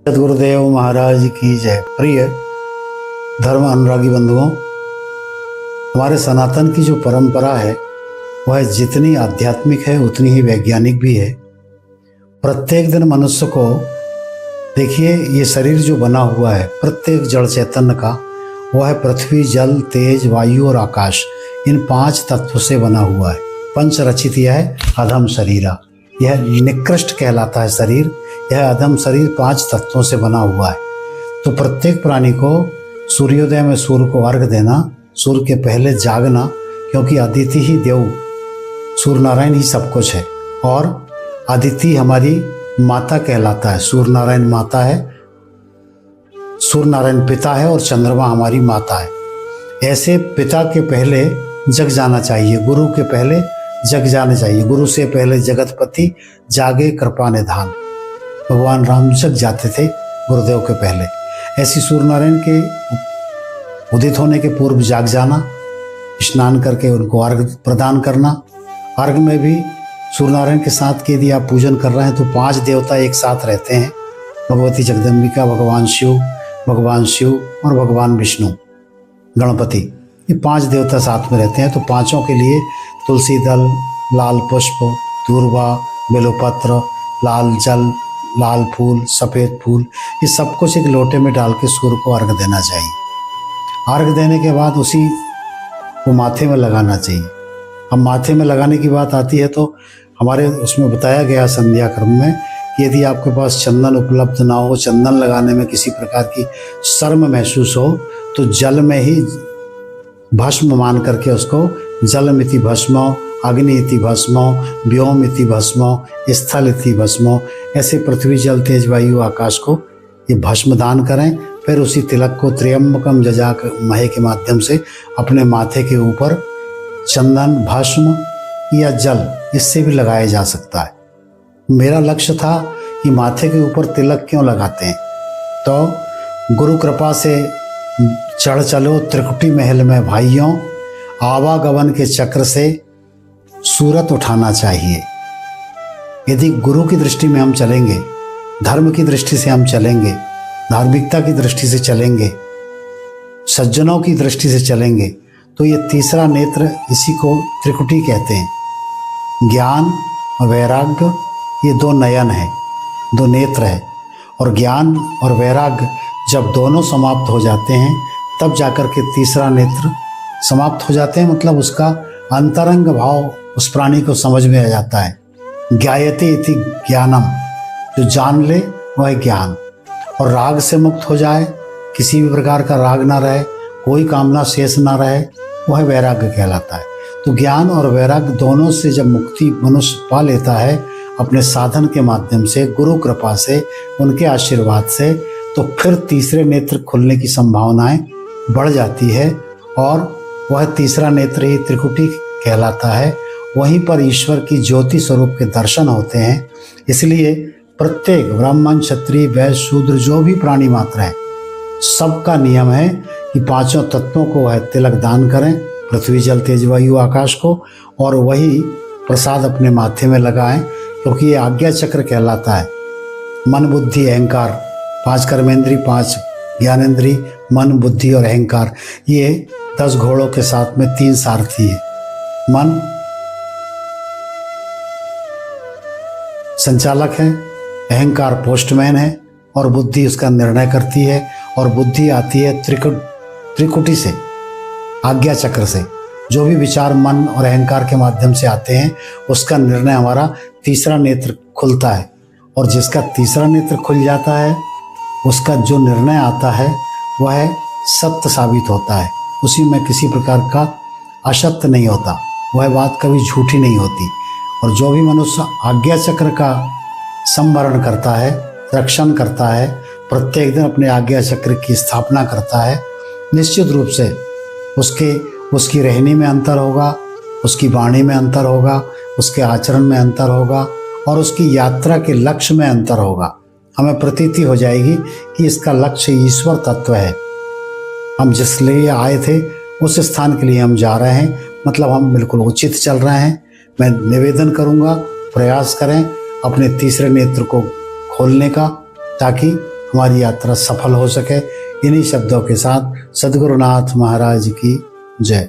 सदगुरुदेव महाराज की जय। प्रिय धर्म अनुरागी बंधुओं, हमारे सनातन की जो परंपरा है वह जितनी आध्यात्मिक है उतनी ही वैज्ञानिक भी है। प्रत्येक दिन मनुष्य को देखिए, ये शरीर जो बना हुआ है प्रत्येक जड़ चैतन्य का, वह है पृथ्वी, जल, तेज, वायु और आकाश, इन 5 तत्व से बना हुआ है। पंच रचित यह है अधम शरीरा, यह निकृष्ट कहलाता है शरीर। यह अधम शरीर 5 तत्वों से बना हुआ है। तो प्रत्येक प्राणी को सूर्योदय में सूर्य को अर्घ देना, सूर्य के पहले जागना, क्योंकि अदिति ही देव, सूर्य नारायण ही सब कुछ है। और अदिति हमारी माता कहलाता है, सूर्य नारायण माता है, सूर्य नारायण पिता है और चंद्रमा हमारी माता है। ऐसे पिता के पहले जग जाना चाहिए, गुरु के पहले जग जाने चाहिए। गुरु से पहले जगतपति जागे कृपा निधान, भगवान राम जग जाते थे गुरुदेव के पहले। ऐसी सूर्य नारायण के उदित होने के पूर्व जाग जाना, स्नान करके उनको अर्घ प्रदान करना। अर्घ में भी सूर्य नारायण के साथ यदि आप पूजन कर रहे हैं तो 5 देवता एक साथ रहते हैं, भगवती जगदम्बिका, भगवान शिव और भगवान विष्णु गणपति, ये 5 देवता साथ में रहते हैं। तो पांचों के लिए तुलसी दल, लाल पुष्प, दूर्वा, बेलोपत्र, लाल जल, लाल फूल, सफ़ेद फूल, ये सब कुछ एक लोटे में डाल के सूर्य को अर्घ देना चाहिए। अर्घ देने के बाद उसी को माथे में लगाना चाहिए। अब माथे में लगाने की बात आती है तो हमारे उसमें बताया गया संध्या क्रम में कि यदि आपके पास चंदन उपलब्ध ना हो, चंदन लगाने में किसी प्रकार की शर्म महसूस हो, तो जल में ही भस्म मान करके उसको जलमिति भस्म, अग्नि इति भस्म, व्योम इति भस्म, स्थल इति भस्म, ऐसे पृथ्वी, जल, तेज, वायु, आकाश को ये भस्म दान करें। फिर उसी तिलक को त्र्यंबकम जजाक महे के माध्यम से अपने माथे के ऊपर चंदन, भस्म या जल इससे भी लगाया जा सकता है। मेरा लक्ष्य था कि माथे के ऊपर तिलक क्यों लगाते हैं, तो गुरु कृपा से चढ़ चलो त्रिकुटी महल में भाइयों, आवागमन के चक्र से सूरत उठाना चाहिए। यदि गुरु की दृष्टि में हम चलेंगे, धर्म की दृष्टि से हम चलेंगे, धार्मिकता की दृष्टि से चलेंगे, सज्जनों की दृष्टि से चलेंगे, तो ये तीसरा नेत्र, इसी को त्रिकुटी कहते हैं। ज्ञान और वैराग्य, ये 2 नयन है, 2 नेत्र है। और ज्ञान और वैराग्य जब दोनों समाप्त हो जाते हैं तब जाकर के तीसरा नेत्र समाप्त हो जाते हैं, मतलब उसका अंतरंग भाव उस प्राणी को समझ में आ जाता है। ज्ञायते इति ज्ञानम, जो जान ले वह ज्ञान। और राग से मुक्त हो जाए, किसी भी प्रकार का राग ना रहे, कोई कामना शेष ना रहे, वह वैराग्य कहलाता है। तो ज्ञान और वैराग्य दोनों से जब मुक्ति मनुष्य पा लेता है अपने साधन के माध्यम से, गुरु कृपा से, उनके आशीर्वाद से, तो फिर तीसरे नेत्र खुलने की संभावनाएं बढ़ जाती है और वह तीसरा नेत्र ही त्रिकुटी कहलाता है। वहीं पर ईश्वर की ज्योति स्वरूप के दर्शन होते हैं। इसलिए प्रत्येक ब्राह्मण, क्षत्रिय, वैश्य, शूद्र, जो भी प्राणी मात्र है, सबका नियम है कि 5 तत्वों को वह तिलक दान करें, पृथ्वी, जल, तेज, वायु, आकाश को, और वही प्रसाद अपने माथे में लगाएं, क्योंकि ये आज्ञा चक्र कहलाता है। मन, बुद्धि, अहंकार, 5 कर्मेंद्री, 5 ज्ञानेंद्री, मन, बुद्धि और अहंकार, ये 10 घोड़ों के साथ में 3 सारथी है। मन संचालक है, अहंकार पोस्टमैन है और बुद्धि उसका निर्णय करती है। और बुद्धि आती है त्रिकुटी से, आज्ञा चक्र से। जो भी विचार मन और अहंकार के माध्यम से आते हैं उसका निर्णय हमारा तीसरा नेत्र खुलता है। और जिसका तीसरा नेत्र खुल जाता है उसका जो निर्णय आता है वह सत्य साबित होता है, उसी में किसी प्रकार का असत्य नहीं होता, वह बात कभी झूठी नहीं होती। और जो भी मनुष्य आज्ञा चक्र का संवरण करता है, रक्षण करता है, प्रत्येक दिन अपने आज्ञा चक्र की स्थापना करता है, निश्चित रूप से उसकी रहनी में अंतर होगा, उसकी वाणी में अंतर होगा, उसके आचरण में अंतर होगा और उसकी यात्रा के लक्ष्य में अंतर होगा। हमें प्रतीति हो जाएगी कि इसका लक्ष्य ईश्वर तत्व है। हम जिस लिए आए थे उस स्थान के लिए हम जा रहे हैं, मतलब हम बिल्कुल उचित चल रहे हैं। मैं निवेदन करूंगा, प्रयास करें अपने तीसरे नेत्र को खोलने का, ताकि हमारी यात्रा सफल हो सके। इन्हीं शब्दों के साथ सद्गुरुनाथ महाराज की जय।